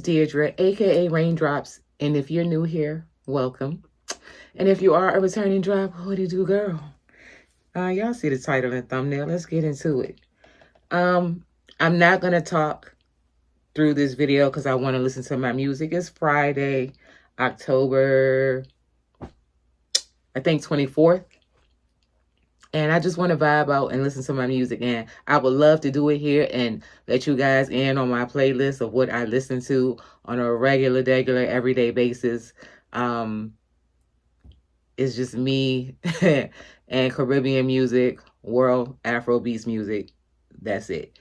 Deirdre, aka Raindrops, and if you're new here, welcome. And if you are a returning drop, what do you do, girl? Y'all see the title and thumbnail. Let's get into it. I'm not gonna talk through this video because I want to listen to my music. It's Friday, October, I think 24th. And I just want to vibe out and listen to my music. And I would love to do it here and let you guys in on my playlist of what I listen to on a regular, everyday basis. It's just me and Caribbean music, world Afrobeats music. That's it.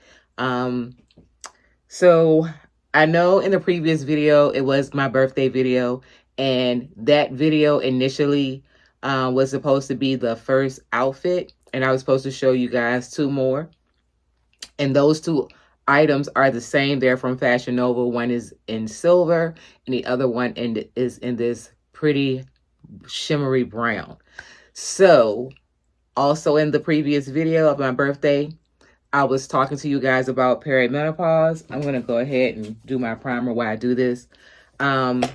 So I know in the previous video, it was my birthday video. And that video initially was supposed to be the first outfit, and I was supposed to show you guys two more. And those two items are the same. They're from Fashion Nova. One is in silver, and the other one is in this pretty shimmery brown. So, also in the previous video of my birthday, I was talking to you guys about perimenopause. I'm going to go ahead and do my primer while I do this. And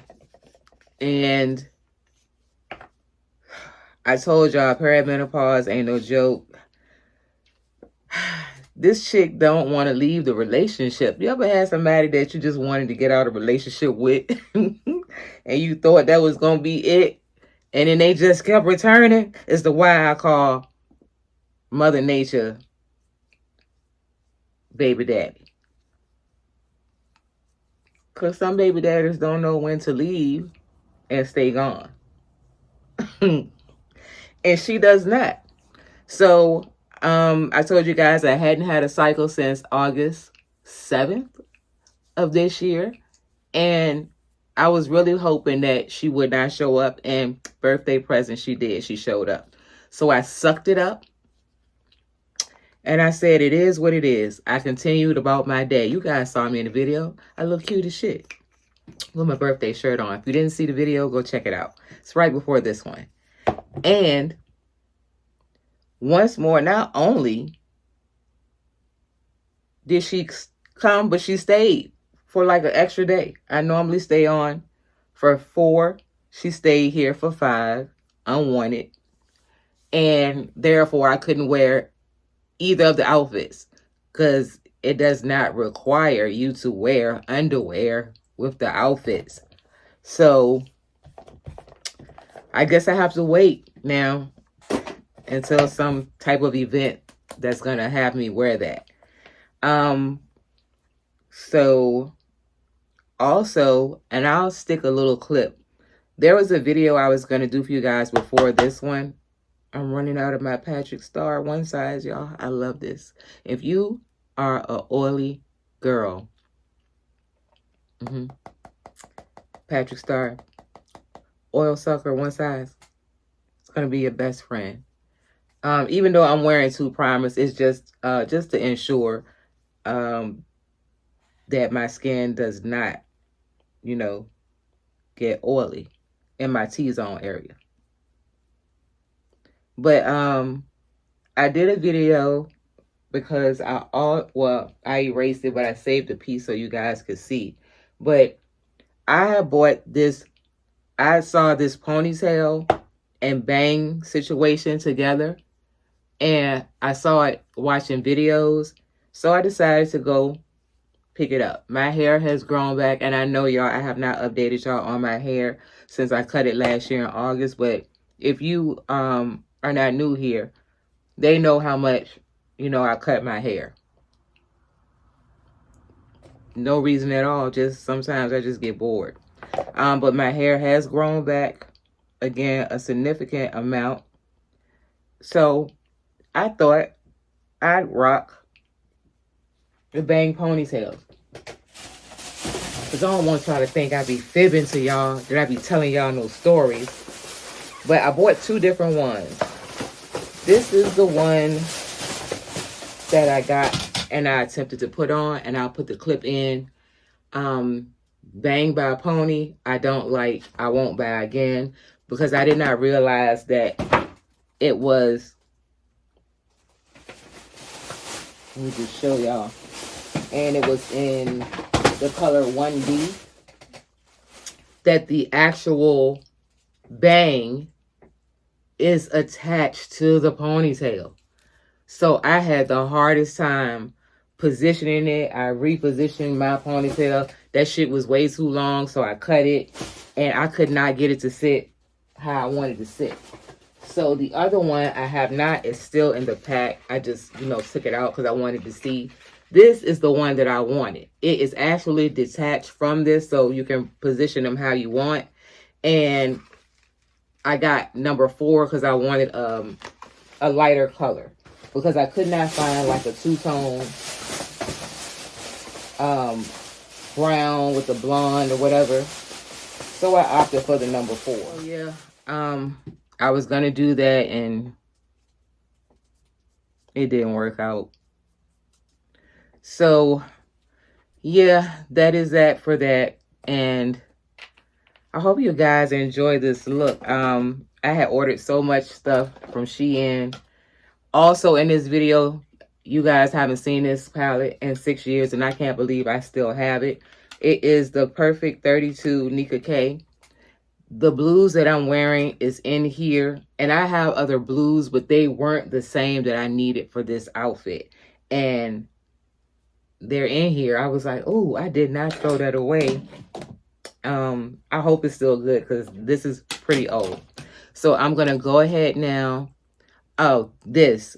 I told y'all perimenopause ain't no joke. This chick don't want to leave the relationship. You ever had somebody that you just wanted to get out of a relationship with and you thought that was going to be it, and then they just kept returning? It's the why I call Mother Nature baby daddy. Because some baby daddies don't know when to leave and stay gone. And she does not. So, I told you guys I hadn't had a cycle since August 7th of this year. And I was really hoping that she would not show up. And birthday present, she did. She showed up. So I sucked it up. And I said, it is what it is. I continued about my day. You guys saw me in the video. I look cute as shit with my birthday shirt on. If you didn't see the video, go check it out. It's right before this one. And once more, not only did she come, but she stayed for like an extra day. I normally stay on for 4. She stayed here for 5, unwanted. And therefore, I couldn't wear either of the outfits because it does not require you to wear underwear with the outfits. So I guess I have to wait now until some type of event that's going to have me wear that. So also, and I'll stick a little clip. There was a video I was going to do for you guys before this one. I'm running out of my Patrick Star one size, y'all. I love this. If you are a oily girl, Patrick Star, oil sucker one size, it's going to be your best friend. Even though I'm wearing 2 primers, it's just to ensure that my skin does not, get oily in my T-zone area. But I did a video because I erased it, but I saved a piece so you guys could see. But I bought this. I saw this ponytail and bang situation together, and I saw it watching videos, so I decided to go pick it up. My hair has grown back, and I know y'all, I have not updated y'all on my hair since I cut it last year in August, but if you are not new here, they know how much, I cut my hair. No reason at all, just sometimes I just get bored. But my hair has grown back, again, a significant amount. So I thought I'd rock the bang ponytail. Because I don't want y'all to think I be fibbing to y'all, that I be telling y'all no stories. But I bought 2 different ones. This is the one that I got and I attempted to put on, and I'll put the clip in. Bang by Pony, I don't like, I won't buy again, because I did not realize that it was, let me just show y'all, and it was in the color 1B. that the actual bang is attached to the ponytail. So I had the hardest time positioning it. I repositioned my ponytail. That shit was way too long, so I cut it. And I could not get it to sit how I wanted to sit. So the other one I have not is still in the pack. I just, took it out because I wanted to see. This is the one that I wanted. It is actually detached from this, so you can position them how you want. And I got number 4 because I wanted a lighter color. Because I could not find like a two-tone brown with the blonde or whatever. So I opted for the number 4. Oh, yeah. I was going to do that and it didn't work out. So, yeah, that is that for that. And I hope you guys enjoy this look. I had ordered so much stuff from SHEIN. Also, in this video, you guys haven't seen this palette in 6 years, and I can't believe I still have it. It is the Perfect 32 Nika K. The blues that I'm wearing is in here, and I have other blues, but they weren't the same that I needed for this outfit. And they're in here. I was like, oh, I did not throw that away. I hope it's still good because this is pretty old. So I'm going to go ahead now. Oh, this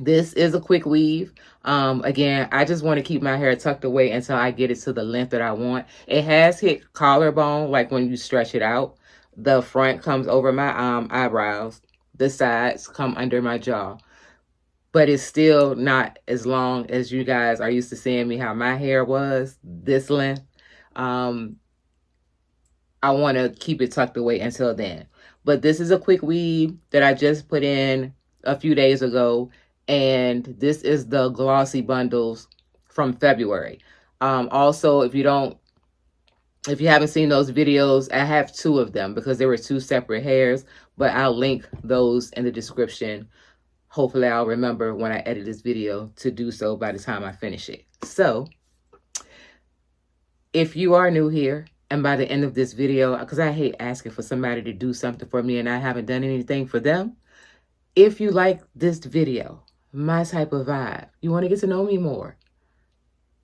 is a quick weave. Again, I just want to keep my hair tucked away until I get it to the length that I want. It has hit collarbone, like when you stretch it out. The front comes over my eyebrows. The sides come under my jaw. But it's still not as long as you guys are used to seeing me how my hair was this length. I want to keep it tucked away until then. But this is a quick weave that I just put in a few days ago. And this is the Glossy bundles from February. Also, if you haven't seen those videos, I have 2 of them because there were 2 separate hairs. But I'll link those in the description. Hopefully, I'll remember when I edit this video to do so by the time I finish it. So, if you are new here, and by the end of this video, because I hate asking for somebody to do something for me and I haven't done anything for them. If you like this video, my type of vibe, you want to get to know me more,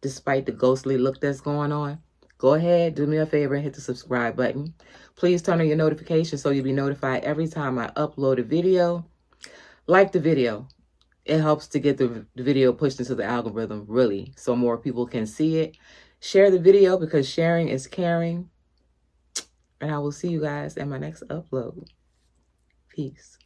despite the ghostly look that's going on, go ahead, do me a favor and hit the subscribe button. Please turn on your notifications so you'll be notified every time I upload a video. Like the video. It helps to get the video pushed into the algorithm, really, so more people can see it. Share the video because sharing is caring. And I will see you guys in my next upload. Peace.